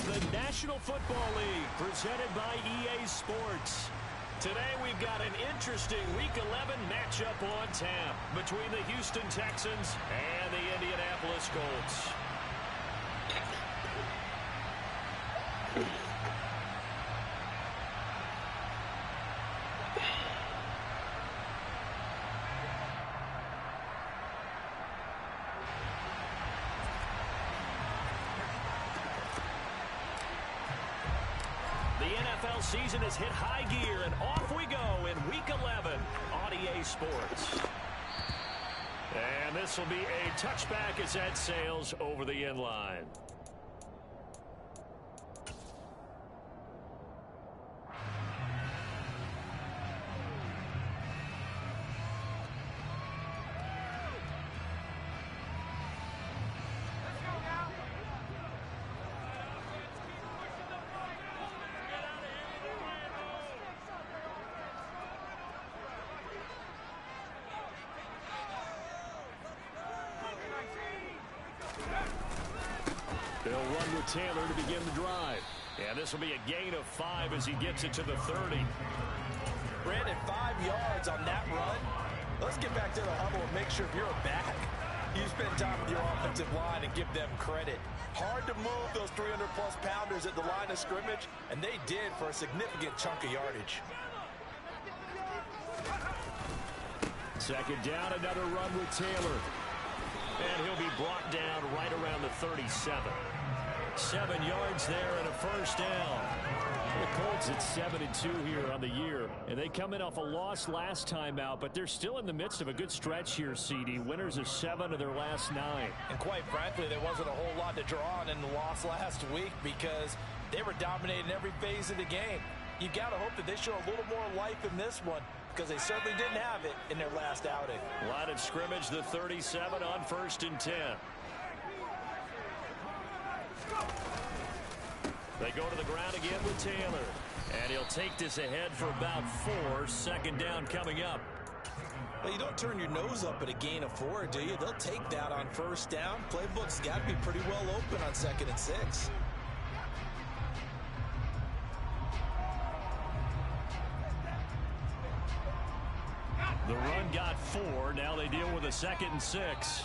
the National Football League, presented by EA Sports. Today we've got an interesting Week 11 matchup on tap between the Houston Texans and the Indianapolis Colts. The NFL season has hit high gear, and off we go in Week 11 on EA Sports. And this will be a touchback as that sails over the end line. They'll run with Taylor to begin the drive. And this will be a gain of 5 as he gets it to the 30. Brandon, 5 yards on that run. Let's get back to the huddle and make sure you're back. You spend time with your offensive line and give them credit. Hard to move those 300-plus pounders at the line of scrimmage, and they did for a significant chunk of yardage. Second down, another run with Taylor. And he'll be brought down right around the 37. 7 yards there and a first down. The Colts at 7-2 here on the year. And they come in off a loss last time out, but they're still in the midst of a good stretch here, CD. Winners of 7 of their last 9. And quite frankly, there wasn't a whole lot to draw on in the loss last week because they were dominating every phase of the game. You got to hope that they show a little more life in this one, because they certainly didn't have it in their last outing. Line of scrimmage, the 37 on 1st and 10. They go to the ground again with Taylor. And he'll take this ahead for about 4. Second down coming up. Well, you don't turn your nose up at a gain of 4, do you? They'll take that on first down. Playbook's got to be pretty well open on 2nd and 6. The run got 4. Now they deal with a 2nd and 6.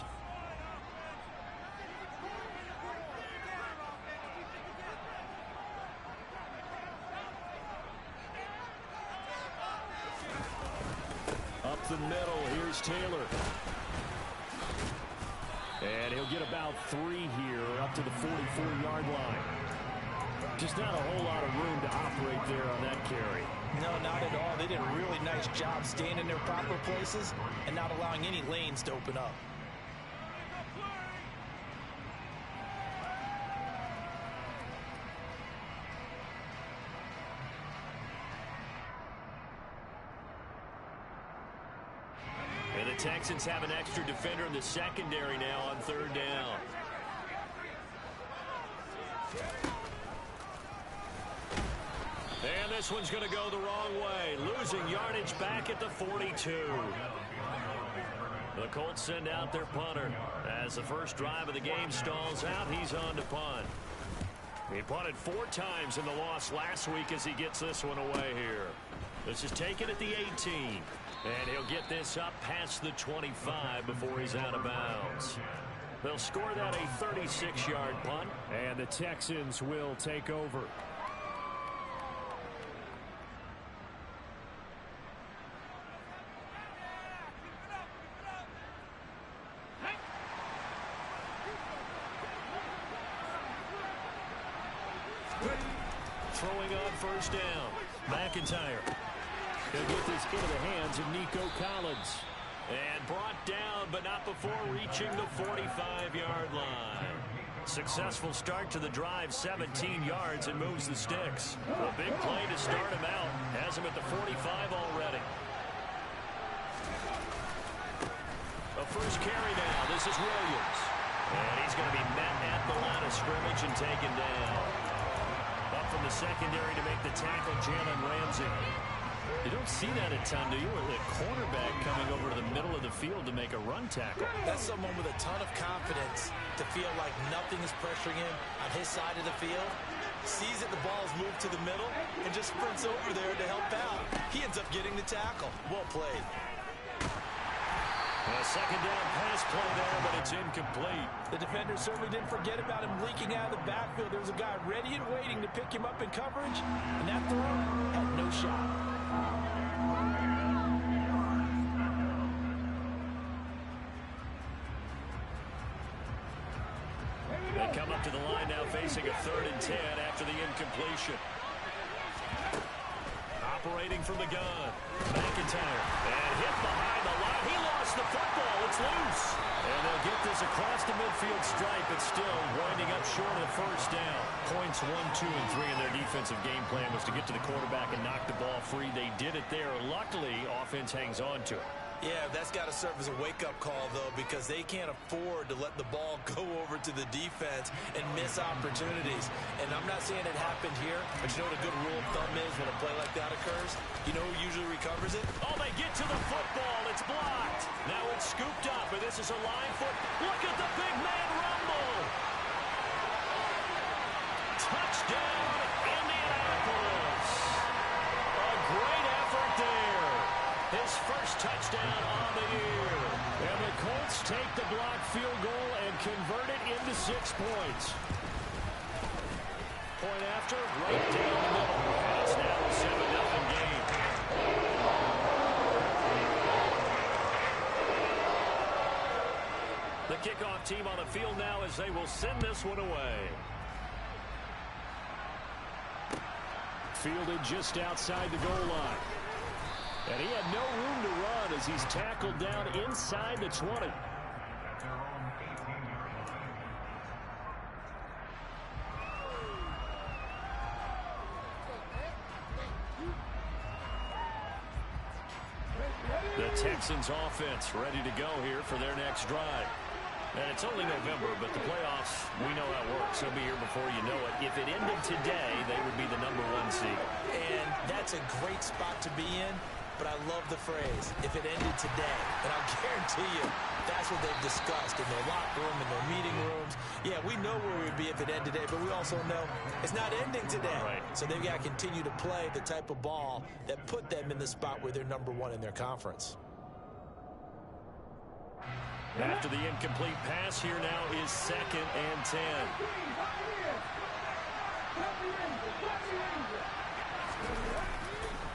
Up the middle, here's Taylor. And he'll get about 3 here up to the 44-yard line. Just not a whole lot of room to operate there on that carry. No, not at all. They did a really nice job staying in their proper places and not allowing any lanes to open up. And the Texans have an extra defender in the secondary now on 3rd down. And this one's going to go the wrong way. Losing yardage back at the 42. The Colts send out their punter. As the first drive of the game stalls out, he's on to punt. He punted 4 times in the loss last week as he gets this one away here. This is taken at the 18. And he'll get this up past the 25 before he's out of bounds. They'll score that a 36-yard punt. And the Texans will take over. Throwing on first down. McIntyre. He'll get this into the hands of Nico Collins. And brought down, but not before reaching the 45-yard line. Successful start to the drive, 17 yards, and moves the sticks. A big play to start him out. Has him at the 45 already. A first carry now. This is Williams. And he's going to be met at the line of scrimmage and taken down. Up from the secondary to make the tackle, Jalen Ramsey. You don't see that a ton, do you? Or the cornerback coming over to the middle of the field to make a run tackle. That's someone with a ton of confidence to feel like nothing is pressuring him on his side of the field. sees that the ball is moved to the middle, and just sprints over there to help out. He ends up getting the tackle. Well played. A second down pass play there, but it's incomplete. The defender certainly didn't forget about him leaking out of the backfield. There was a guy ready and waiting to pick him up in coverage, and that throw had no shot. They come up to the line now facing a 3rd and 10 after the incompletion. Operating from the gun. McIntyre. And hit behind the line. He lost the football. It's loose. And they'll get this across the midfield stripe. It's still winding up short of the first down. Points 1, 2, and 3 in their defensive game plan was to get to the quarterback and knock the ball free. They did it there. Luckily, offense hangs on to it. Yeah, that's got to serve as a wake-up call, though, because they can't afford to let the ball go over to the defense and miss opportunities. And I'm not saying it happened here, but you know what a good rule of thumb is when a play like that occurs? You know who usually recovers it? Oh, they get to the football. It's blocked. Now it's scooped up, and this is a line foot. Look at the big man rumble. Touchdown, Indianapolis. A great effort there. His first touchdown on the year. And the Colts take the blocked field goal and convert it into 6 points. Point after, right down the middle. And it's now a 7-0 game. The kickoff team on the field now as they will send this one away. Fielded just outside the goal line. And he had no room to run as he's tackled down inside the 20. The Texans offense ready to go here for their next drive. And it's only November, but the playoffs, we know how it works. They'll be here before you know it. If it ended today, they would be the #1 seed. And that's a great spot to be in. But I love the phrase, if it ended today. And I'll guarantee you, that's what they've discussed in their locker room, in their meeting rooms. Yeah, we know where we would be if it ended today, but we also know it's not ending today. Right. So they've got to continue to play the type of ball that put them in the spot where they're #1 in their conference. After the incomplete pass, here now is 2nd and 10.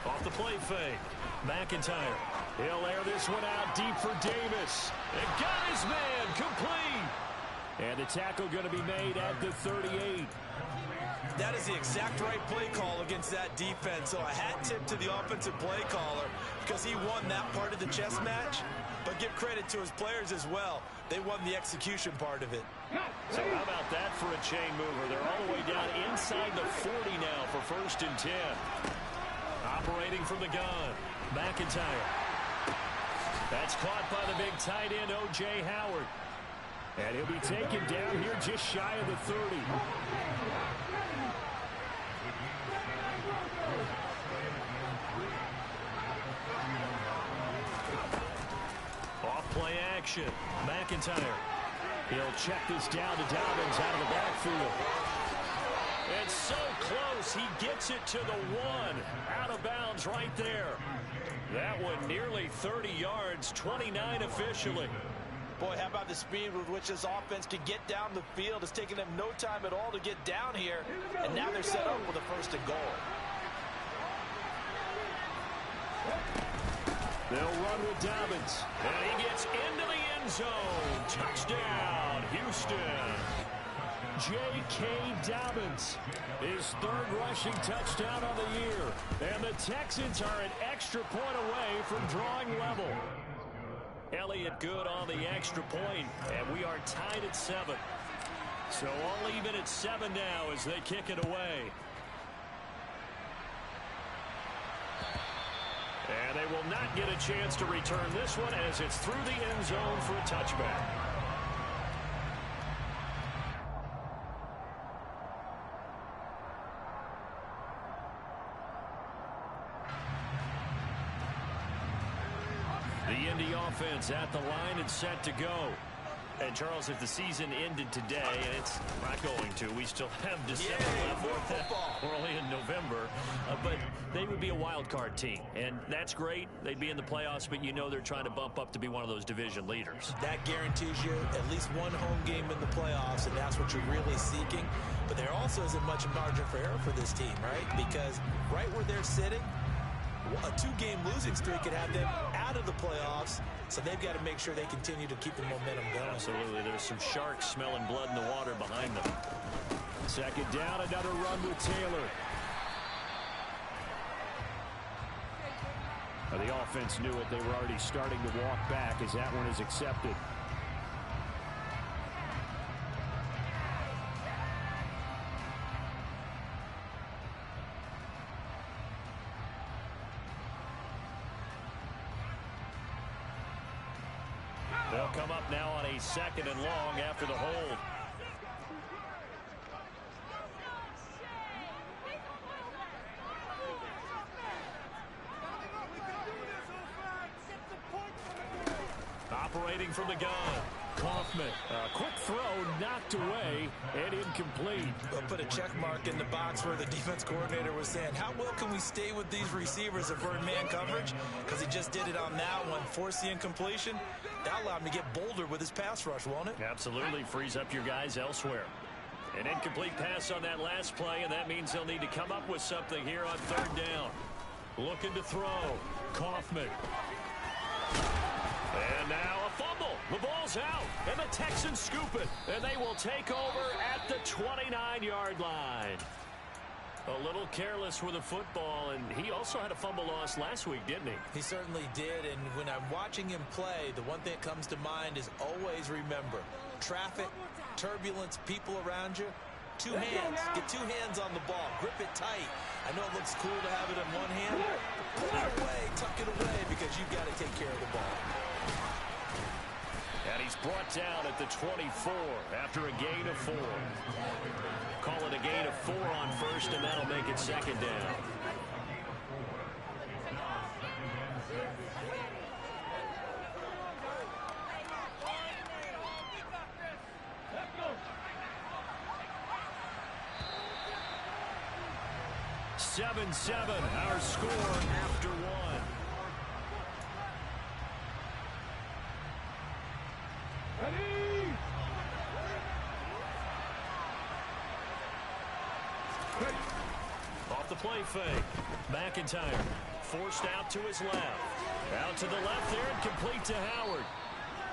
Off the play fake. McIntyre. He'll air this one out deep for Davis. And got his man complete. And the tackle going to be made at the 38. That is the exact right play call against that defense. So a hat tip to the offensive play caller because he won that part of the chess match. But give credit to his players as well. They won the execution part of it. So how about that for a chain mover? They're all the way down inside the 40 now for 1st and 10. Operating from the gun. McIntyre. That's caught by the big tight end, O.J. Howard. And he'll be taken down here just shy of the 30. Off-play action. McIntyre. He'll check this down to Dobbins out of the backfield. It's so close. He gets it to the 1. Out of bounds right there. That one nearly 30 yards, 29 officially. Boy, how about the speed with which this offense can get down the field? It's taken them no time at all to get down here. And now they're set up with a 1st and goal. They'll run with Dobbins. And he gets into the end zone. Touchdown, Houston. J.K. Dobbins, his 3rd rushing touchdown of the year. And the Texans are an extra point away from drawing level. Elliott good on the extra point, and we are tied at 7. So all even at 7 now as they kick it away. And they will not get a chance to return this one as it's through the end zone for a touchback. The Indy offense at the line and set to go. And, Charles, if the season ended today, and it's not going to, we still have December left. More football. We're only in November. But they would be a wild card team. And that's great. They'd be in the playoffs, but you know they're trying to bump up to be one of those division leaders. That guarantees you at least one home game in the playoffs, and that's what you're really seeking. But there also isn't much margin for error for this team, right? Because right where they're sitting, a 2-game losing streak could have them out of the playoffs, so they've got to make sure they continue to keep the momentum going. Absolutely. There's some sharks smelling blood in the water behind them. Second down, another run with Taylor. Now, the offense knew it. They were already starting to walk back as that one is accepted. They'll come up now on a 2nd and long after the hold. Operating from the gun, Kaufman. Quick throw, knocked away, and incomplete. They'll put a check mark in the box where the defense coordinator was saying, how well can we stay with these receivers if we're in man coverage? Because he just did it on that one, forced the incompletion. That allowed him to get bolder with his pass rush, won't it? Absolutely. Frees up your guys elsewhere. An incomplete pass on that last play, and that means they'll need to come up with something here on 3rd down. Looking to throw. Kaufman. And now a fumble. The ball's out, and the Texans scoop it, and they will take over at the 29-yard line. A little careless with the football, and he also had a fumble loss last week, didn't he? He certainly did, and when I'm watching him play, the one thing that comes to mind is always remember, traffic, turbulence, people around you, 2 hands. Get 2 hands on the ball. Grip it tight. I know it looks cool to have it in one hand. Pull it away, tuck it away, because you've got to take care of the ball. And he's brought down at the 24 after a gain of 4. Call it a gain of 4 on 1st, and that'll make it 2nd down. Seven, our score after 1. Off the play fake. McIntyre forced out to his left. Out to the left there and complete to Howard.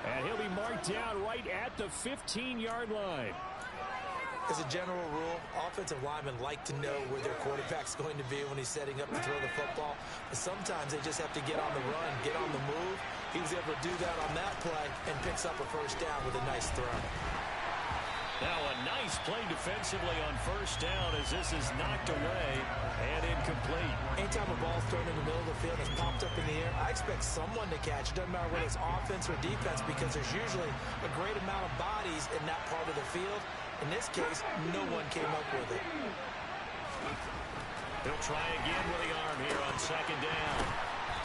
And he'll be marked down right at the 15-yard line. As a general rule, offensive linemen like to know where their quarterback's going to be when he's setting up to throw the football. But sometimes they just have to get on the run, get on the move. He was able to do that on that play and picks up a 1st down with a nice throw. Now a nice play defensively on 1st down as this is knocked away and incomplete. Anytime a ball's thrown in the middle of the field and it's popped up in the air, I expect someone to catch. It doesn't matter whether it's offense or defense because there's usually a great amount of bodies in that part of the field. In this case, no one came up with it. He'll try again with the arm here on 2nd down.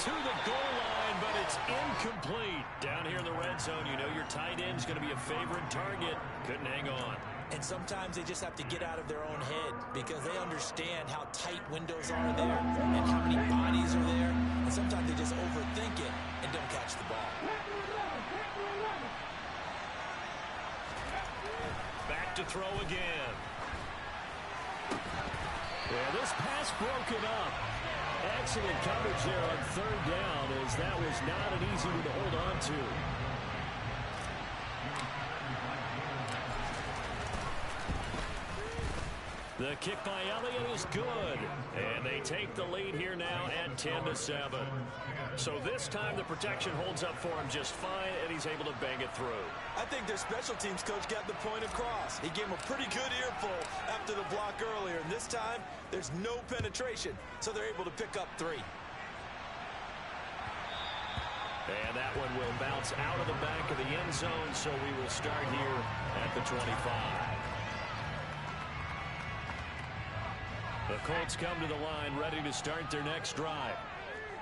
To the goal line, but it's incomplete. Down here in the red zone, you know your tight end's going to be a favorite target. Couldn't hang on. And sometimes they just have to get out of their own head because they understand how tight windows are there and how many bodies are there. And sometimes they just overthink it and don't catch the ball. Back to throw again. Yeah, this pass broken up. Excellent coverage there on 3rd down as that was not an easy one to hold on to. The kick by Elliott is good. And they take the lead here now at 10-7. So this time the protection holds up for him just fine, and he's able to bang it through. I think their special teams coach got the point across. He gave him a pretty good earful after the block earlier. And this time, there's no penetration, so they're able to pick up 3. And that one will bounce out of the back of the end zone, so we will start here at the 25. The Colts come to the line ready to start their next drive.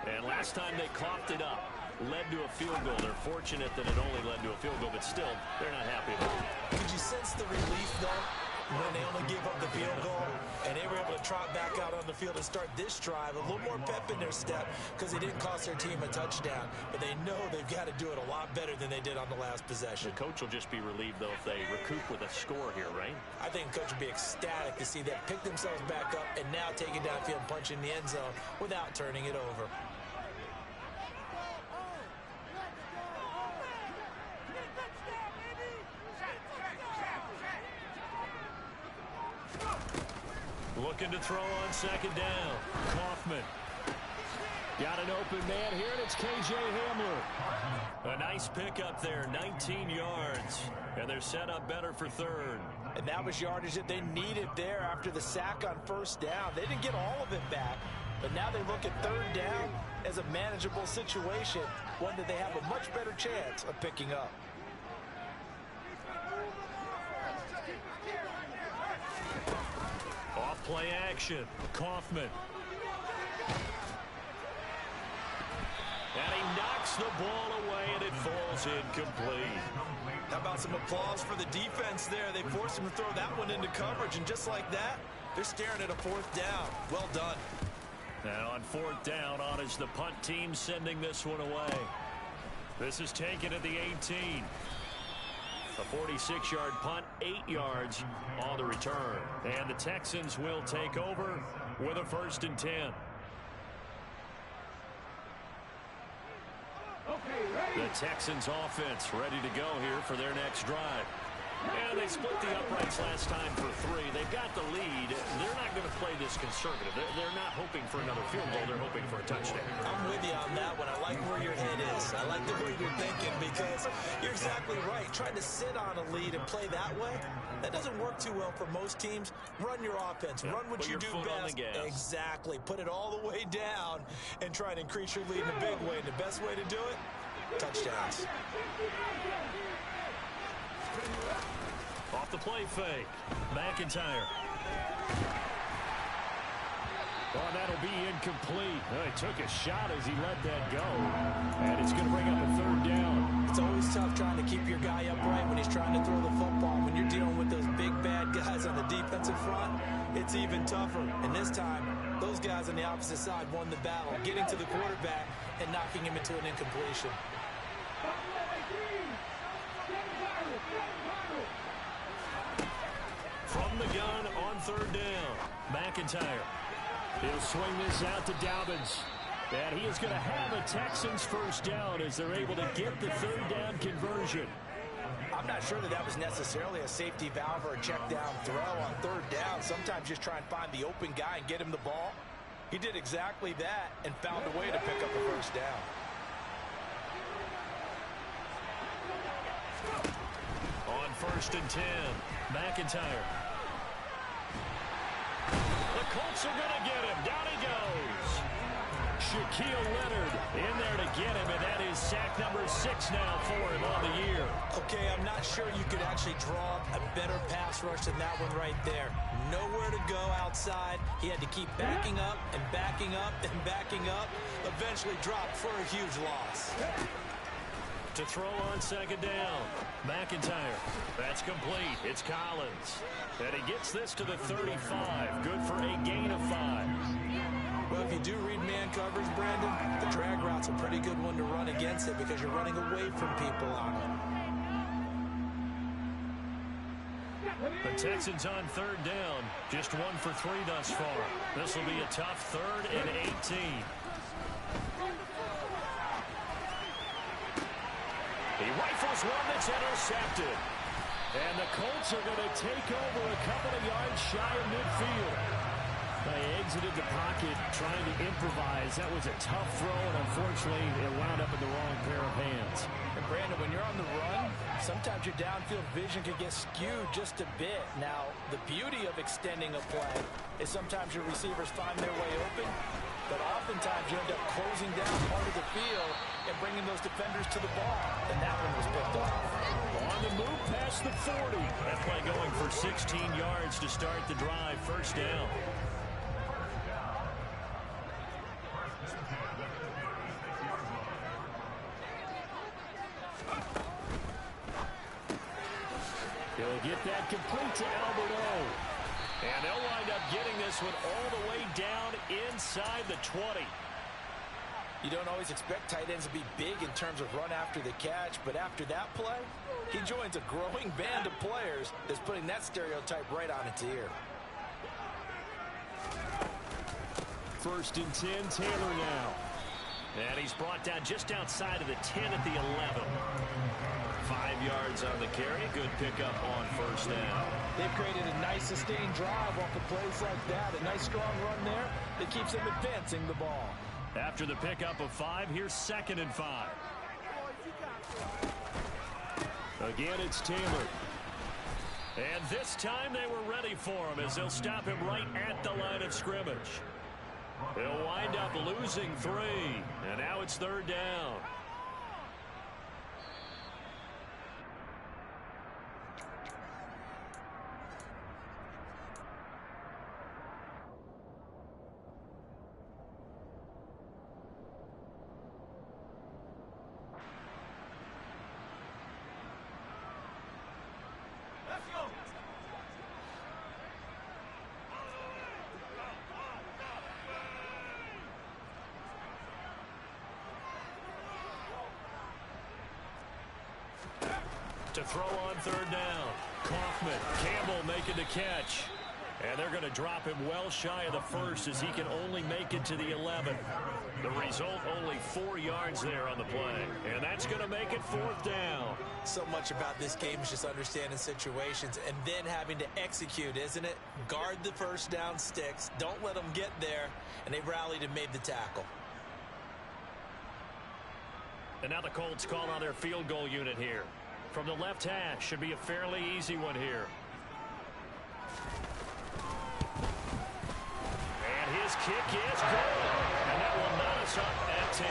And last time they coughed it up. led to a field goal. They're fortunate that it only led to a field goal, but still, they're not happy about it. Did you sense the relief, though, when they only gave up the field goal and they were able to trot back out on the field and start this drive? A little more pep in their step because they didn't cost their team a touchdown, but they know they've got to do it a lot better than they did on the last possession. The coach will just be relieved, though, if they recoup with a score here, right? I think the coach will be ecstatic to see them pick themselves back up and now take it downfield and punch in the end zone without turning it over. Looking to throw on second down. Kaufman. Got an open man here, and it's K.J. Hamler. A nice pickup there, 19 yards. And they're set up better for third. And that was yardage that they needed there after the sack on first down. They didn't get all of it back, but now they look at third down as a manageable situation, one that they have a much better chance of picking up. Off play action. Kaufman. And he knocks the ball away, and it falls incomplete. How about some applause for the defense there? They forced him to throw that one into coverage, and just like that, they're staring at a fourth down. Well done. And on fourth down, on is the punt team sending this one away. This is taken at the 18. A 46-yard punt, 8 yards on the return. And the Texans will take over with a 1st and 10. The Texans offense ready to go here for their next drive. And they split the uprights last time for 3. They've got the lead. They're not going to play this conservative. They're not hoping for another field goal. They're hoping for a touchdown. I'm with you on that one. I like where your head is. I like the way you're thinking because you're exactly right. Trying to sit on a lead and play that way, that doesn't work too well for most teams. Run your offense. Run what you do best. Exactly. Put it all the way down and try and increase your lead in a big way. And the best way to do it, touchdowns. Off the play fake. McIntyre. Oh, that'll be incomplete. Oh, he took a shot as he let that go. And it's going to bring up a 3rd down. It's always tough trying to keep your guy upright when he's trying to throw the football. When you're dealing with those big, bad guys on the defensive front, it's even tougher. And this time, those guys on the opposite side won the battle, getting to the quarterback and knocking him into an incompletion. From the gun on 3rd down. McIntyre. He'll swing this out to Dobbins. And he is going to have a Texans 1st down as they're able to get the 3rd down conversion. I'm not sure that was necessarily a safety valve or a check down throw on 3rd down. Sometimes just try and find the open guy and get him the ball. He did exactly that and found a way to pick up a 1st down. On 1st and 10, McIntyre. The Colts are going to get him. Down he goes. Shaquille Leonard in there to get him, and that is sack number 6 now for him on the year. Okay, I'm not sure you could actually draw a better pass rush than that one right there. Nowhere to go outside. He had to keep backing up and backing up and backing up. Eventually dropped for a huge loss. To throw on 2nd down, McIntyre. That's complete. It's Collins. And he gets this to the 35. Good for a gain of 5. Well, if you do read man coverage, Brandon, the drag route's a pretty good one to run against it because you're running away from people on it. The Texans on 3rd down. Just 1 for 3 thus far. This will be a tough 3rd and 18. He rifles one that's intercepted. And the Colts are going to take over a couple of yards shy of midfield. They exited the pocket trying to improvise. That was a tough throw, and unfortunately, it wound up in the wrong pair of hands. And Brandon, when you're on the run, sometimes your downfield vision can get skewed just a bit. Now, the beauty of extending a play is sometimes your receivers find their way open, but oftentimes you end up closing down part of the field and bringing those defenders to the ball. And that one was picked off. On the move past the 40. That play going for 16 yards to start the drive. 1st down. He'll get that complete to Alberto. And they'll wind up getting this one all the way down inside the 20. You don't always expect tight ends to be big in terms of run after the catch, but after that play, he joins a growing band of players that's putting that stereotype right on its ear. 1st and 10, Taylor now. And he's brought down just outside of the 10 at the 11. 5 yards on the carry. Good pickup on 1st down. They've created a nice sustained drive off of plays like that. A nice strong run there that keeps them advancing the ball. After the pickup of 5, here's 2nd and 5. Again, it's Taylor. And this time they were ready for him as they'll stop him right at the line of scrimmage. He'll wind up losing 3, and now it's 3rd down. To throw on 3rd down. Kaufman, Campbell making the catch. And they're going to drop him well shy of the 1st as he can only make it to the 11. The result, only 4 yards there on the play. And that's going to make it 4th down. So much about this game is just understanding situations and then having to execute, isn't it? Guard the 1st down sticks. Don't let them get there. And they rallied and made the tackle. And now the Colts call on their field goal unit here. From the left hash, should be a fairly easy one here. And his kick is good. And that will knot us up at 10.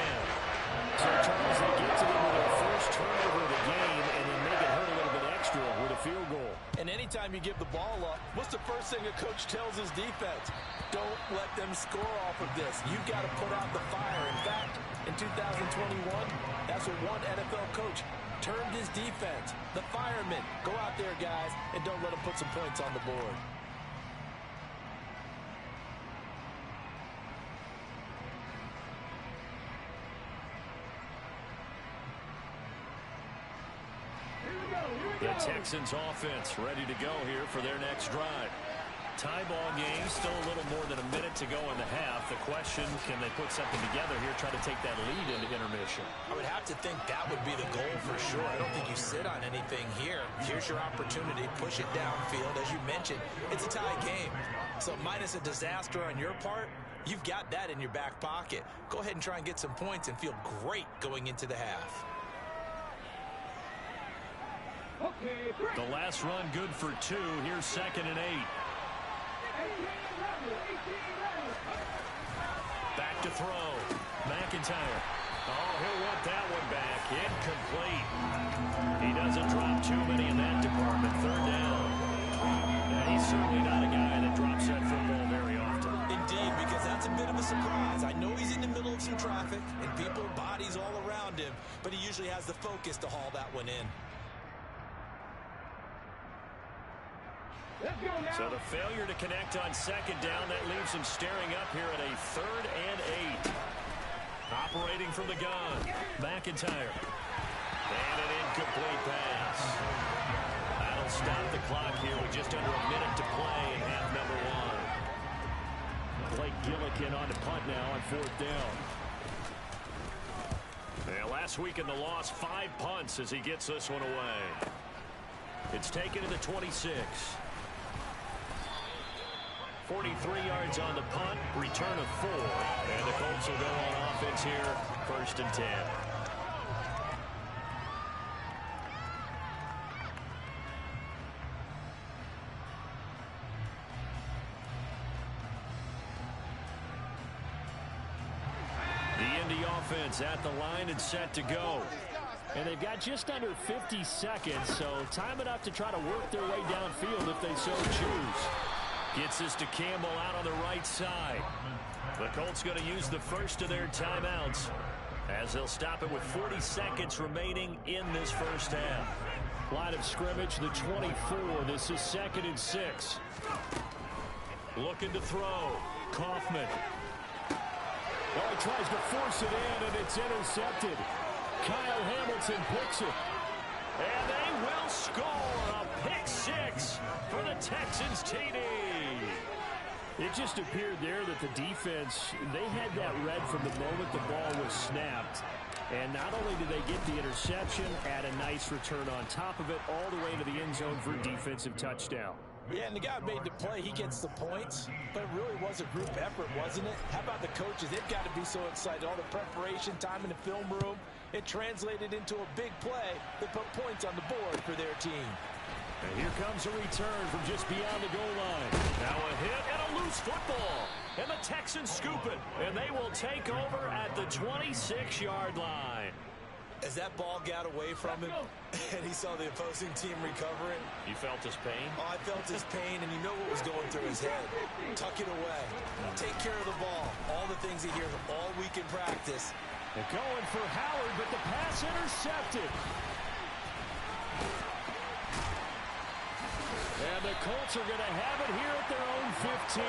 So, Charles, they get to them with their first turnover of the game, and then make it hurt a little bit extra with a field goal. And anytime you give the ball up, what's the first thing a coach tells his defense? Don't let them score off of this. You've got to put out the fire. In fact, in 2021, that's what one NFL coach termed his defense. The firemen. Go out there, guys, and don't let them put some points on the board. The Texans offense ready to go here for their next drive. Tie ball game, still a little more than a minute to go in the half. The question, can they put something together here, try to take that lead into intermission? I would have to think that would be the goal for sure. I don't think you sit on anything here. Here's your opportunity. Push it downfield. As you mentioned, it's a tie game. So minus a disaster on your part, you've got that in your back pocket. Go ahead and try and get some points and feel great going into the half. The last run good for 2. Here's 2nd and 8. Back to throw. McIntyre. Oh, he'll want that one back. Incomplete. He doesn't drop too many in that department. 3rd down. And he's certainly not a guy that drops that football very often. Indeed, because that's a bit of a surprise. I know he's in the middle of some traffic and people, bodies all around him, but he usually has the focus to haul that one in. So the failure to connect on 2nd down, that leaves him staring up here at a 3rd and 8. Operating from the gun. McIntyre. And an incomplete pass. That'll stop the clock here with just under a minute to play in half number 1. Blake Gillikin on the punt now on 4th down. Yeah, last week in the loss, 5 punts as he gets this one away. It's taken to the 26. 43 yards on the punt, return of 4. And the Colts will go on offense here, 1st and 10. The Indy offense at the line and set to go. And they've got just under 50 seconds, so time enough to try to work their way downfield if they so choose. Gets this to Campbell out on the right side. The Colts going to use the first of their timeouts as they'll stop it with 40 seconds remaining in this first half. Line of scrimmage, the 24. This is 2nd and 6. Looking to throw. Kaufman. Oh, he tries to force it in, and it's intercepted. Kyle Hamilton picks it. And they will score a pick 6 for the Texans TD. It just appeared there that the defense, they had that read from the moment the ball was snapped. And not only did they get the interception, add a nice return on top of it, all the way to the end zone for a defensive touchdown. Yeah, and the guy made the play. He gets the points, but it really was a group effort, wasn't it? How about the coaches? They've got to be so excited. All the preparation, time in the film room, it translated into a big play that put points on the board for their team. And here comes a return from just beyond the goal line. Now a hit and a loose football. And the Texans scoop it. And they will take over at the 26-yard line. As that ball got away from him and he saw the opposing team recover it. You felt his pain? Oh, I felt his pain, and you know what was going through his head. Tuck it away. Take care of the ball. All the things he hears all week in practice. They're going for Howard, but the pass intercepted. And the Colts are going to have it here at their own 15.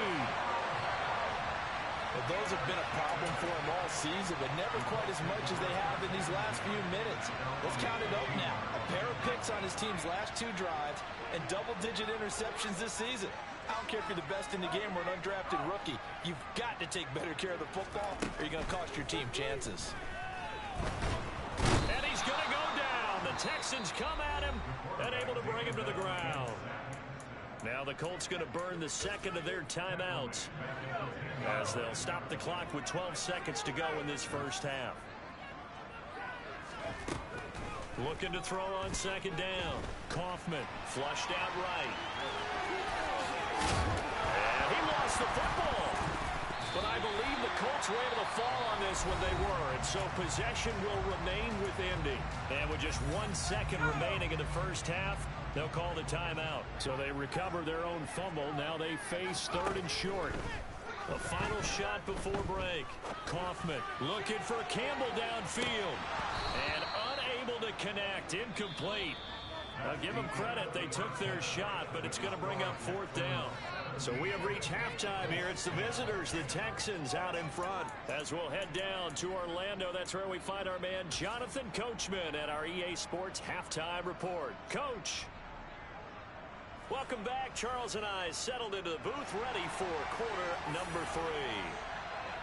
Well, those have been a problem for him all season, but never quite as much as they have in these last few minutes. Let's count it up now. A pair of picks on his team's last 2 drives and double-digit interceptions this season. I don't care if you're the best in the game or an undrafted rookie. You've got to take better care of the football or you're going to cost your team chances. And he's going to go down. The Texans come at him and able to bring him to the ground. Now the Colts going to burn the second of their timeouts as they'll stop the clock with 12 seconds to go in this first half. Looking to throw on second down. Kaufman flushed out right. And he lost the football. But I believe the Colts were able to fall on this when they were, and so possession will remain with Indy. And with just 1 second remaining in the first half, they'll call the timeout. So they recover their own fumble. Now they face 3rd and short. The final shot before break. Kaufman looking for Campbell downfield. And unable to connect. Incomplete. Now give them credit. They took their shot, but it's going to bring up 4th down. So we have reached halftime here. It's the visitors, the Texans, out in front. As we'll head down to Orlando, that's where we find our man Jonathan Coachman at our EA Sports Halftime Report. Coach. Welcome back. Charles and I settled into the booth ready for quarter number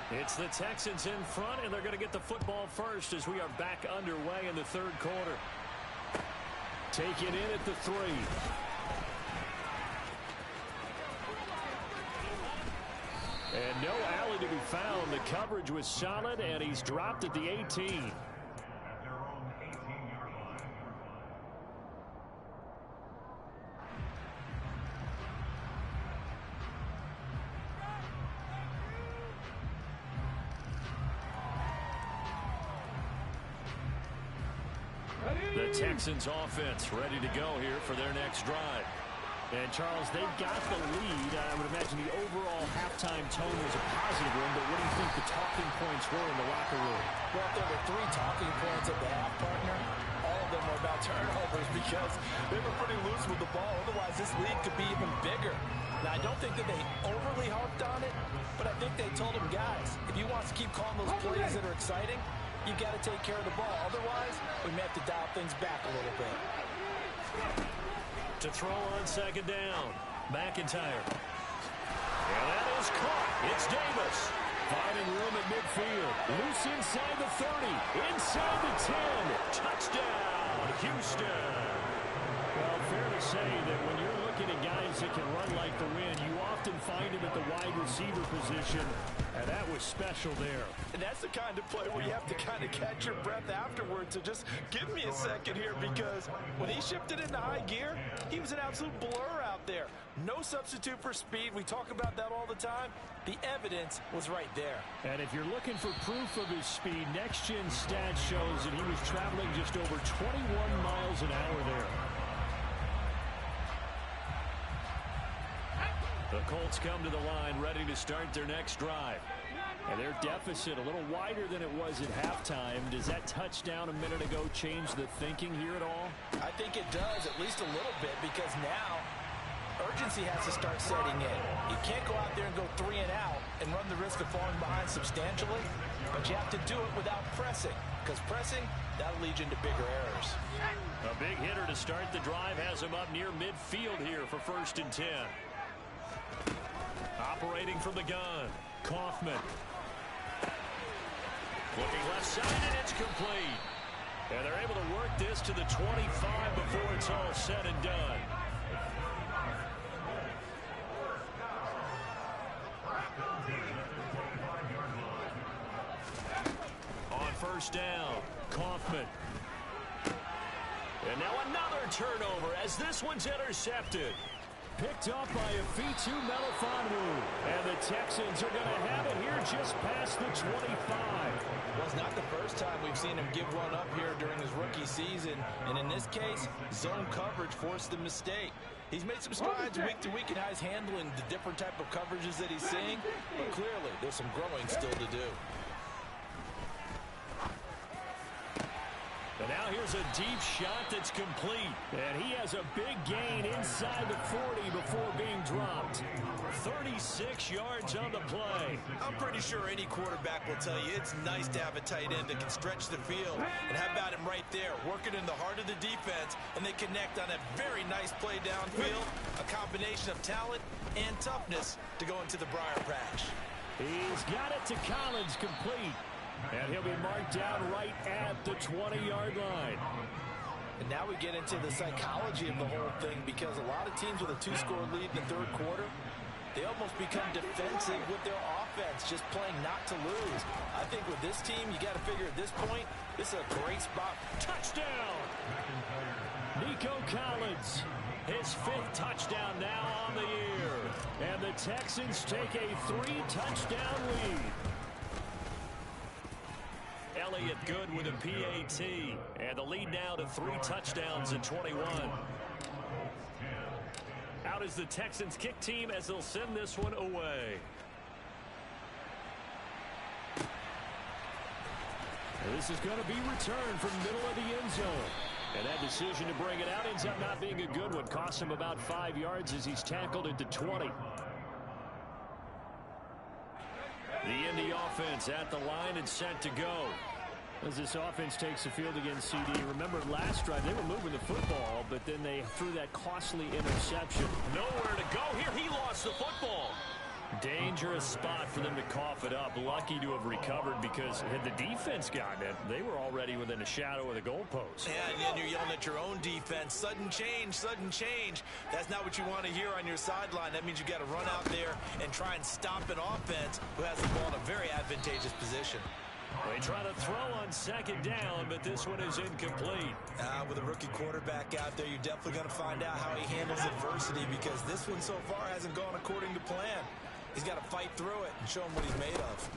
3. It's the Texans in front, and they're going to get the football first as we are back underway in the 3rd quarter. Take it in at the 3. And no alley to be found. The coverage was solid, and he's dropped at the 18. The Texans offense ready to go here for their next drive. And, Charles, they've got the lead. I would imagine the overall halftime tone was a positive one, but what do you think the talking points were in the locker room? Well, there were 3 talking points at the half, partner. All of them were about turnovers because they were pretty loose with the ball. Otherwise, this lead could be even bigger. Now, I don't think that they overly harped on it, but I think they told them, guys, if you want to keep calling those plays that are exciting, you got to take care of the ball. Otherwise, we may have to dial things back a little bit. To throw on second down. McIntyre. And that is caught. It's Davis. Finding room at midfield. Loose inside the 30. Inside the 10. Touchdown, Houston. Well, fair to say that when you're looking at guys that can run like the wind, you often find them at the wide receiver position, and that was special there. And that's the kind of play where you have to kind of catch your breath afterwards. So just give me a second here, because when he shifted into high gear, he was an absolute blur out there. No substitute for speed. We talk about that all the time. The evidence was right there. And if you're looking for proof of his speed, Next Gen Stats shows that he was traveling just over 21 miles an hour there. The Colts come to the line ready to start their next drive. And their deficit a little wider than it was at halftime. Does that touchdown a minute ago change the thinking here at all? I think it does, at least a little bit, because now urgency has to start setting in. You can't go out there and go 3 and out and run the risk of falling behind substantially, but you have to do it without pressing, because pressing, that'll lead you into bigger errors. A big hitter to start the drive has him up near midfield here for 1st and 10. Operating from the gun, Kaufman. Looking left side, and it's complete. And they're able to work this to the 25 before it's all said and done. On 1st down, Kaufman. And now another turnover as this one's intercepted. Picked up by Afitu Melifonwu. And the Texans are going to have it here just past the 25. Well, it's not the first time we've seen him give one up here during his rookie season. And in this case, zone coverage forced the mistake. He's made some strides week to week in how he's handling the different type of coverages that he's seeing. But clearly, there's some growing still to do. And now here's a deep shot that's complete. And he has a big gain inside the 40 before being dropped. 36 yards on the play. I'm pretty sure any quarterback will tell you it's nice to have a tight end that can stretch the field. And how about him right there, working in the heart of the defense, and they connect on a very nice play downfield. A combination of talent and toughness to go into the briar patch. He's got it to Collins, complete. And he'll be marked down right at the 20-yard line. And now we get into the psychology of the whole thing, because a lot of teams with a 2-score lead in the 3rd quarter, they almost become defensive with their offense, just playing not to lose. I think with this team, you got to figure at this point, this is a great spot. Touchdown! Nico Collins, his 5th touchdown now on the year. And the Texans take a 3-touchdown lead. Elliott good with a PAT. And the lead now to 3 touchdowns in 21. Out is the Texans kick team as they'll send this one away. And this is going to be returned from middle of the end zone. And that decision to bring it out ends up not being a good one. Costs him about 5 yards as he's tackled into 20. The Indy offense at the line and set to go. As this offense takes the field against CD, remember last drive they were moving the football, but then they threw that costly interception. Nowhere to go here. He lost the football. Dangerous spot for them to cough it up. Lucky to have recovered, because had the defense gotten it, they were already within a shadow of the goalpost. Yeah, and then you're yelling at your own defense. Sudden change, sudden change. That's not what you want to hear on your sideline. That means you got to run out there and try and stop an offense who has the ball in a very advantageous position. They try to throw on 2nd down, but this one is incomplete. With a rookie quarterback out there, you're definitely going to find out how he handles adversity, because this one so far hasn't gone according to plan. He's got to fight through it and show him what he's made of.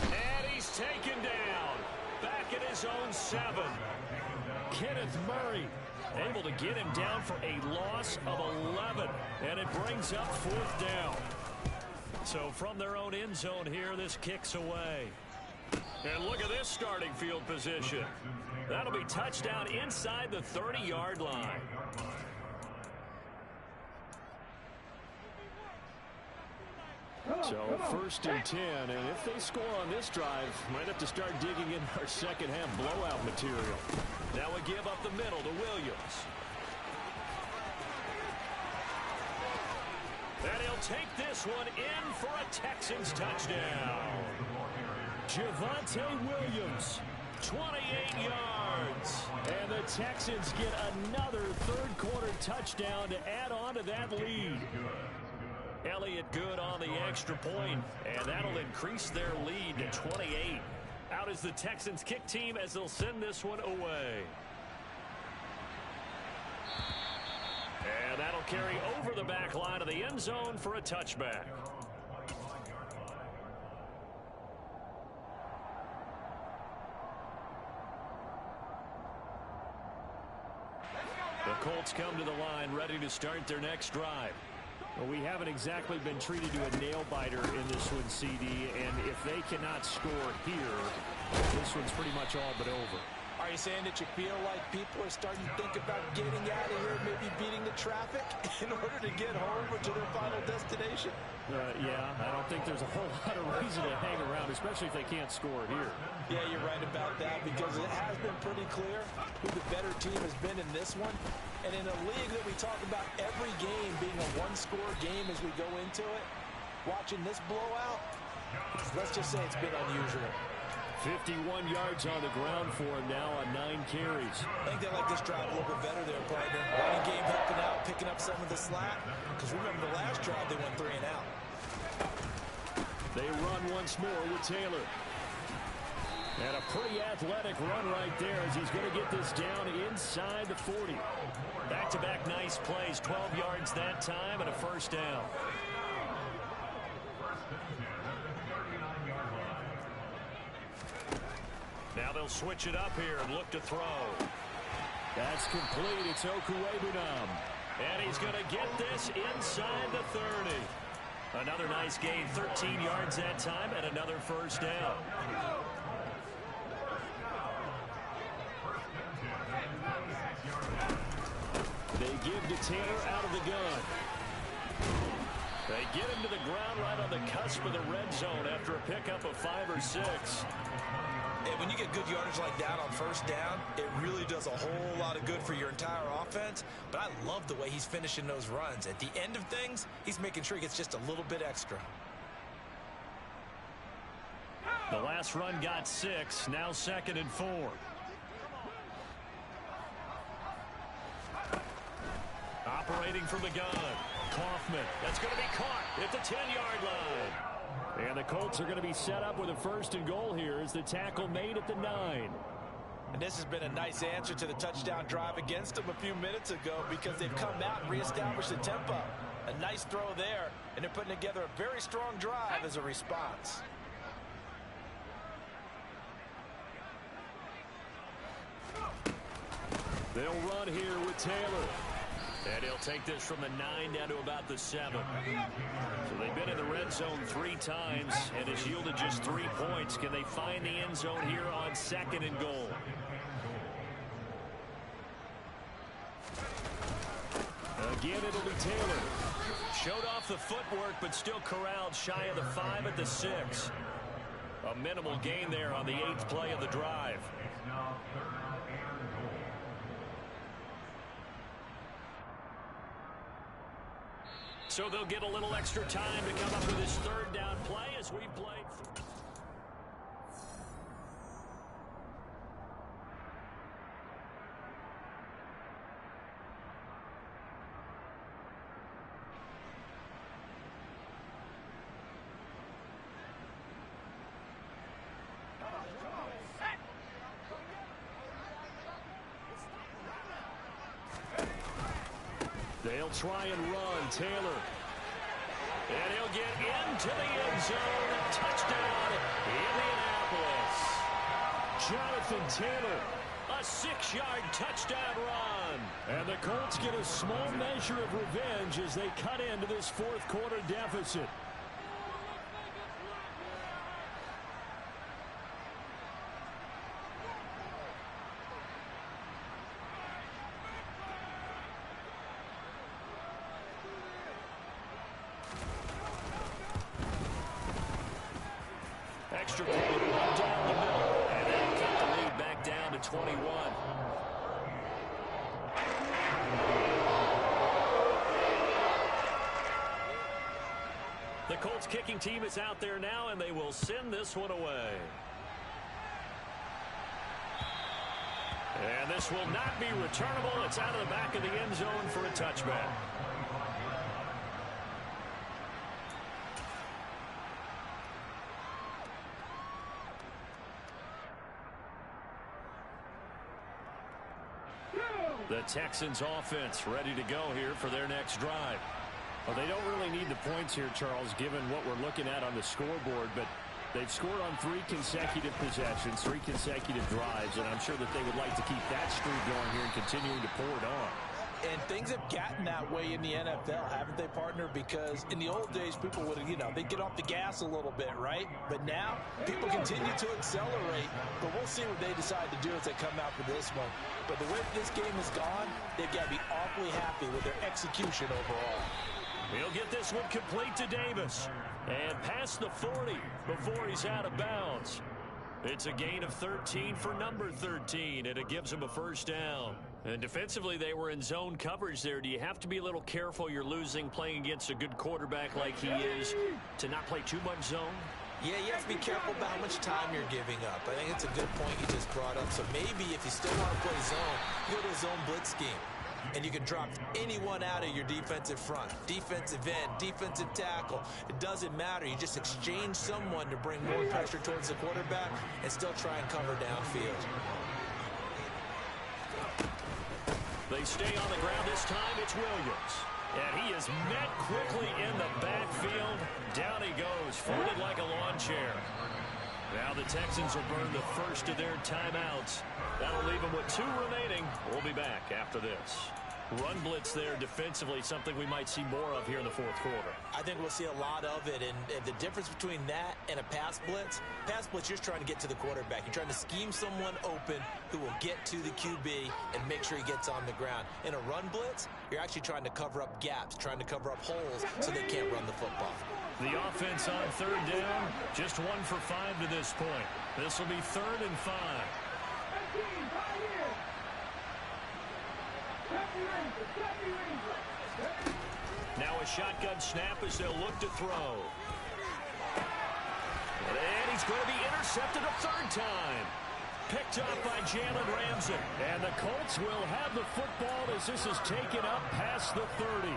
And he's taken down. Back at his own 7. Kenneth Murray able to get him down for a loss of 11. And it brings up 4th down. So from their own end zone here, this kicks away. And look at this starting field position. That'll be touchdown inside the 30-yard line. So 1st and 10, and if they score on this drive, might have to start digging in our second half blowout material. Now we give up the middle to Williams. And he'll take this one in for a Texans touchdown. Javonte Williams, 28 yards. And the Texans get another 3rd quarter touchdown to add on to that lead. Elliott good on the extra point, and that'll increase their lead to 28. Out is the Texans kick team as they'll send this one away. And that'll carry over the back line of the end zone for a touchback. The Colts come to the line ready to start their next drive. Well, we haven't exactly been treated to a nail-biter in this one, CD, and if they cannot score here, this one's pretty much all but over. Are you saying that you feel like people are starting to think about getting out of here, maybe beating the traffic in order to get home or to their final destination? Yeah, I don't think there's a whole lot of reason to hang around, especially if they can't score here. Yeah, you're right about that, because it has been pretty clear who the better team has been in this one. And in a league that we talk about every game being a one-score game as we go into it, watching this blowout, let's just say it's been unusual. 51 yards on the ground for him now on 9 carries. I think they like this drive a little bit better there, partner. Running game helping out, picking up some of the slack. Because remember the last drive, they went 3 and out. They run once more with Taylor. And a pretty athletic run right there as he's going to get this down inside the 40. Back-to-back nice plays, 12 yards that time and a first down. Now they'll switch it up here and look to throw. That's complete. It's Okuwebunam. And he's going to get this inside the 30. Another nice gain, 13 yards that time, and another first down. They give to Taylor out of the gun. They get him to the ground right on the cusp of the red zone after a pickup of 5 or 6. And when you get good yardage like that on first down, it really does a whole lot of good for your entire offense. But I love the way he's finishing those runs. At the end of things, he's making sure he gets just a little bit extra. The last run got 6, now 2nd and 4. Operating from the gun, Kaufman. That's going to be caught at the 10-yard line. And the Colts are going to be set up with a 1st and goal here as the tackle made at the 9. And this has been a nice answer to the touchdown drive against them a few minutes ago, because they've come out and reestablished the tempo. A nice throw there, and they're putting together a very strong drive as a response. They'll run here with Taylor. And he'll take this from the 9 down to about the 7. So they've been in the red zone 3 times and has yielded just 3 points. Can they find the end zone here on 2nd and goal? Again, it'll be Taylor. Showed off the footwork, but still corralled shy of the 5 at the 6. A minimal gain there on the 8th play of the drive. So they'll get a little extra time to come up with this 3rd down play as we play. They'll try and run. Taylor. And he'll get into the end zone. Touchdown, Indianapolis. Jonathan Taylor. A 6-yard touchdown run. And the Colts get a small measure of revenge as they cut into this 4th quarter deficit. Extra point right down the middle, and that'll cut the lead back down to 21. The Colts kicking team is out there now, and they will send this one away. And this will not be returnable. It's out of the back of the end zone for a touchback. The Texans offense ready to go here for their next drive. Well, they don't really need the points here, Charles, given what we're looking at on the scoreboard, but they've scored on 3 consecutive possessions, 3 consecutive drives, and I'm sure that they would like to keep that streak going here and continuing to pour it on. And things have gotten that way in the NFL, haven't they, partner? Because in the old days, people would, they'd get off the gas a little bit, right? But now, people continue to accelerate. But we'll see what they decide to do as they come out for this one. But the way this game has gone, they've got to be awfully happy with their execution overall. He'll get this one complete to Davis. And past the 40 before he's out of bounds. It's a gain of 13 for number 13, and it gives him a first down. And defensively, they were in zone coverage there. Do you have to be a little careful you're losing playing against a good quarterback like he is to not play too much zone? Yeah, you have to be careful about how much time you're giving up. I think it's a good point you just brought up. So maybe if you still want to play zone, you go to a zone blitz scheme. And you can drop anyone out of your defensive front. Defensive end, defensive tackle. It doesn't matter. You just exchange someone to bring more pressure towards the quarterback and still try and cover downfield. They stay on the ground this time. It's Williams. And he is met quickly in the backfield. Down he goes, folded like a lawn chair. Now the Texans will burn the first of their timeouts. That'll leave them with 2 remaining. We'll be back after this. Run blitz there defensively, something we might see more of here in the fourth quarter. I think we'll see a lot of it, and the difference between that and a pass blitz, you're just trying to get to the quarterback. You're trying to scheme someone open who will get to the QB and make sure he gets on the ground. In a run blitz, you're actually trying to cover up gaps, trying to cover up holes so they can't run the football. The offense on third down, just 1 for 5 to this point. This will be 3rd and 5. Now a shotgun snap as they'll look to throw. And he's going to be intercepted a 3rd time. Picked up by Jalen Ramsey. And the Colts will have the football as this is taken up past the 30.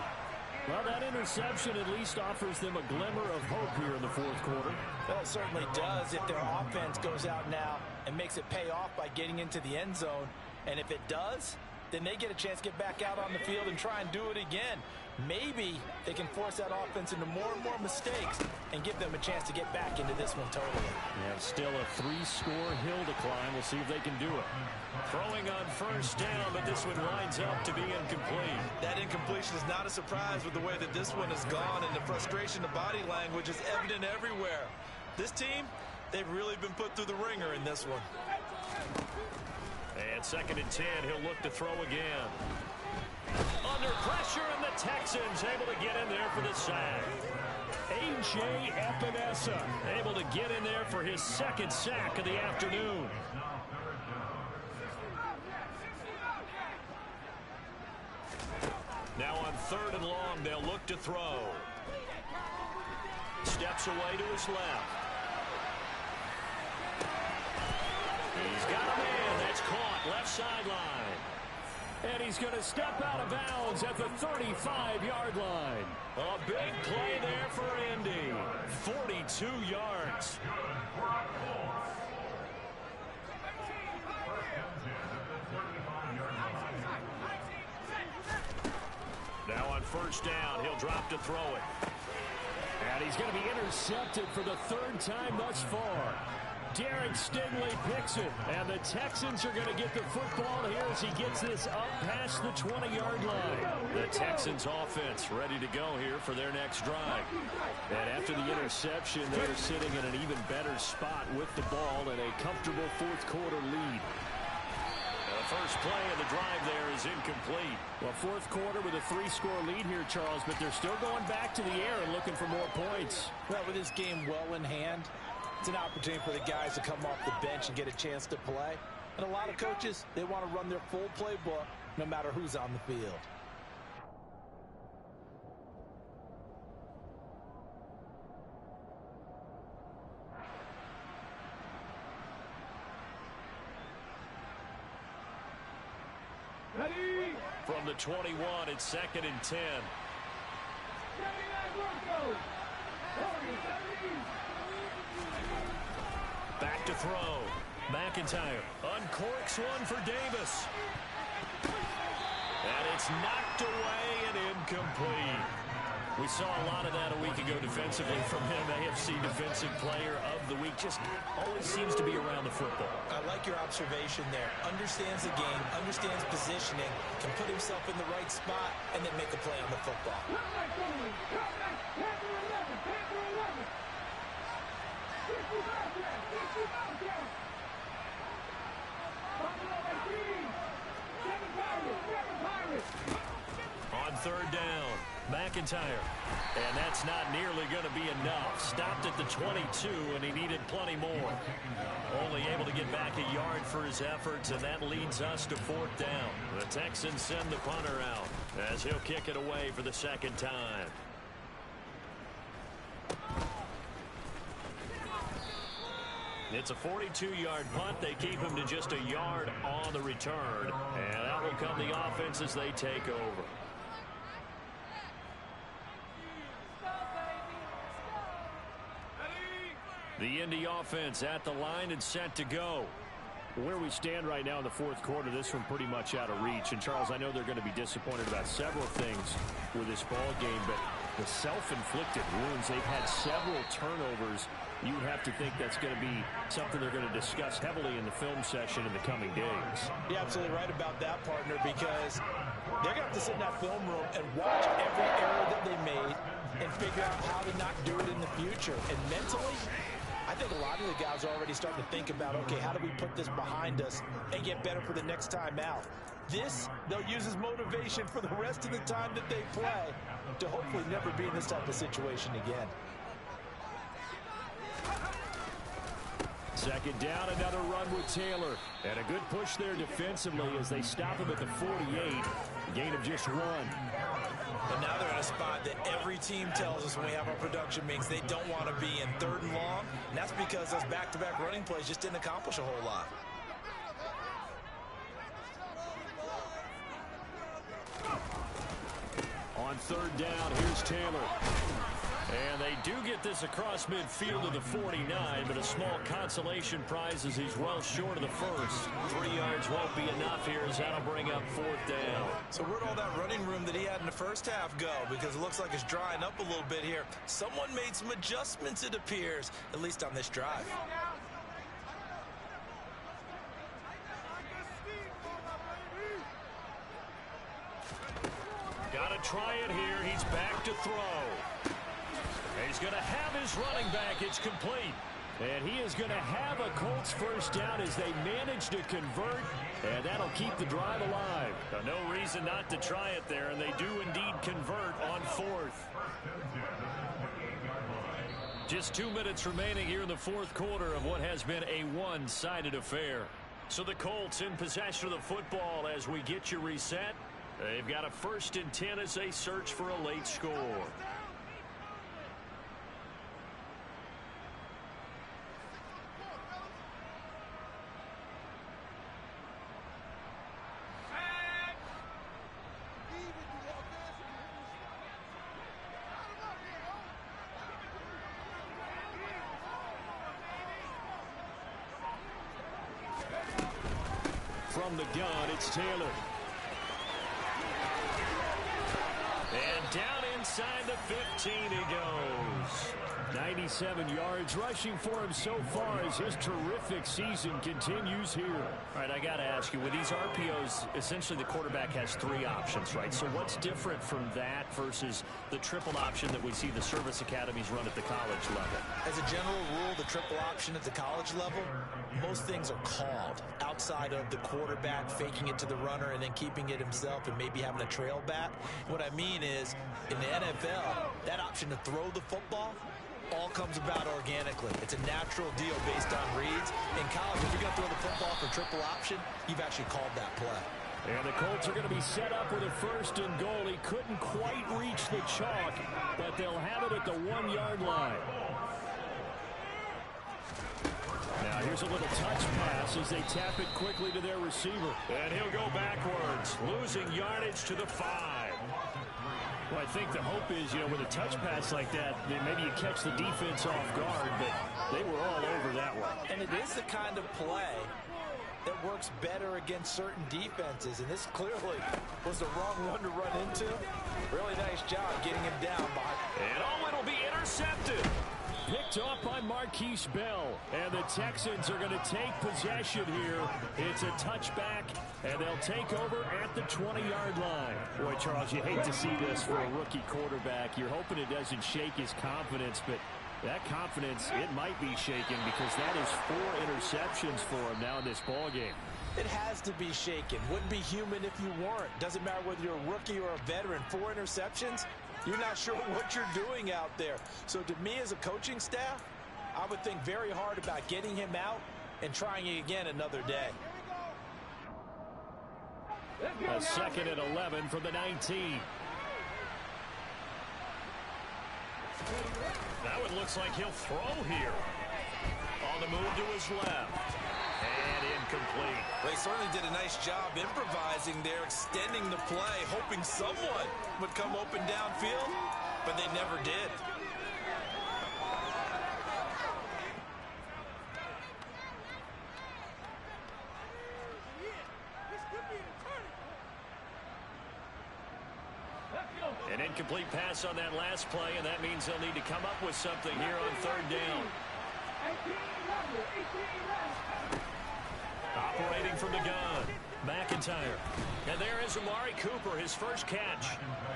Well, that interception at least offers them a glimmer of hope here in the fourth quarter. Well, it certainly does if their offense goes out now and makes it pay off by getting into the end zone. And if it does, then they get a chance to get back out on the field and try and do it again. Maybe they can force that offense into more and more mistakes and give them a chance to get back into this one totally. Yeah, still a 3-score hill to climb. We'll see if they can do it. Throwing on first down, but this one lines up to be incomplete. That incompletion is not a surprise with the way that this one has gone, and the frustration, the body language is evident everywhere. This team, they've really been put through the ringer in this one. And 2nd and 10, he'll look to throw again. Under pressure, and the Texans able to get in there for the sack. A.J. Epinesa able to get in there for his 2nd sack of the afternoon. Now on 3rd and long, they'll look to throw. Steps away to his left. He's got a man that's caught left sideline. And he's going to step out of bounds at the 35-yard line. A big play there for Indy. 42 yards. Now on first down, he'll drop to throw it. And he's going to be intercepted for the 3rd time thus far. Derek Stingley picks it, and the Texans are going to get the football here as he gets this up past the 20-yard line. The Texans offense ready to go here for their next drive. And after the interception, they're sitting in an even better spot with the ball and a comfortable fourth quarter lead. The first play of the drive there is incomplete. Well, fourth quarter with a 3-score lead here, Charles, but they're still going back to the air and looking for more points. Well, with this game well in hand, it's an opportunity for the guys to come off the bench and get a chance to play. And a lot of coaches, they want to run their full playbook no matter who's on the field. Ready? From the 21, it's 2nd and 10. Back to throw. McIntyre uncorks one for Davis. And it's knocked away and incomplete. We saw a lot of that a week ago defensively from him. AFC Defensive Player of the Week. Just always seems to be around the football. I like your observation there. Understands the game, understands positioning, can put himself in the right spot, and then make a play on the football. On third down, McIntyre. And that's not nearly going to be enough. Stopped at the 22, and he needed plenty more. Only able to get back a yard for his efforts, and that leads us to fourth down. The Texans send the punter out as he'll kick it away for the second time. It's a 42-yard punt. They keep him to just a yard on the return. And that will come the offense as they take over. The Indy offense at the line and set to go. Where we stand right now in the fourth quarter, this one pretty much out of reach. And, Charles, I know they're going to be disappointed about several things with this ball game, but the self-inflicted wounds, they've had several turnovers. You would have to think that's going to be something they're going to discuss heavily in the film session in the coming days. You're absolutely right about that, partner, because they're going to have to sit in that film room and watch every error that they made and figure out how to not do it in the future. And mentally, I think a lot of the guys are already starting to think about, okay, how do we put this behind us and get better for the next time out? This, they'll use as motivation for the rest of the time that they play to hopefully never be in this type of situation again. Second down, another run with Taylor. And a good push there defensively as they stop him at the 48. Gain of just 1. And now they're in a spot that every team tells us when we have our production meetings they don't want to be in, 3rd and long. And that's because those back-to-back running plays just didn't accomplish a whole lot. On 3rd down, here's Taylor. And they do get this across midfield of the 49, but a small consolation prize as he's well short of the first. 3 yards won't be enough here as that'll bring up 4th down. So where'd all that running room that he had in the first half go? Because it looks like it's drying up a little bit here. Someone made some adjustments, it appears, at least on this drive. Gotta try it here. He's back to throw. He's going to have his running back. It's complete. And he is going to have a Colts first down as they manage to convert, and that'll keep the drive alive. No reason not to try it there, and they do indeed convert on 4th. Just 2 minutes remaining here in the fourth quarter of what has been a one-sided affair. So the Colts in possession of the football as we get you reset. They've got a 1st and 10 as they search for a late score. From the gun, it's Taylor. And down inside the 15 he goes. 97 yards rushing for him so far as his terrific season continues here. All right, I got to ask you, with these RPOs, essentially the quarterback has 3 options, right? So what's different from that versus the triple option that we see the service academies run at the college level? As a general rule, the triple option at the college level, most things are called outside of the quarterback faking it to the runner and then keeping it himself and maybe having a trail back. What I mean is, in the NFL, that option to throw the football all comes about organically. It's a natural deal based on reads. In college, if you're going to throw the football for triple option, you've actually called that play. And the Colts are going to be set up with a 1st and goal. He couldn't quite reach the chalk, but they'll have it at the 1-yard line. Now here's a little touch pass as they tap it quickly to their receiver. And he'll go backwards, losing yardage to the 5. Well, I think the hope is, with a touch pass like that, maybe you catch the defense off guard, but they were all over that one. And it is the kind of play that works better against certain defenses, and this clearly was the wrong one to run into. Really nice job getting him down behind. And oh, it'll be intercepted. Picked off by Marquise Bell, and the Texans are going to take possession here. It's a touchback, and they'll take over at the 20-yard line. Boy, Charles, you hate to see this for a rookie quarterback. You're hoping it doesn't shake his confidence, but that confidence, it might be shaken because that is 4 interceptions for him now in this ballgame. It has to be shaken. Wouldn't be human if you weren't. Doesn't matter whether you're a rookie or a veteran. 4 interceptions, you're not sure what you're doing out there. So to me as a coaching staff, I would think very hard about getting him out and trying it again another day. A 2nd and 11 from the 19. That one looks like he'll throw here. On the move to his left. And incomplete. They certainly did a nice job improvising there, extending the play, hoping someone would come open downfield, but they never did. An incomplete pass on that last play, and that means they'll need to come up with something here on 3rd down. Operating from the gun, McIntyre. And there is Amari Cooper, his first catch.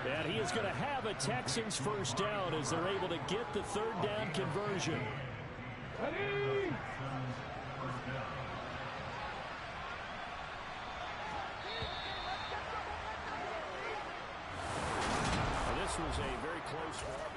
And he is going to have a Texans first down as they're able to get the 3rd down conversion. This was a very close one.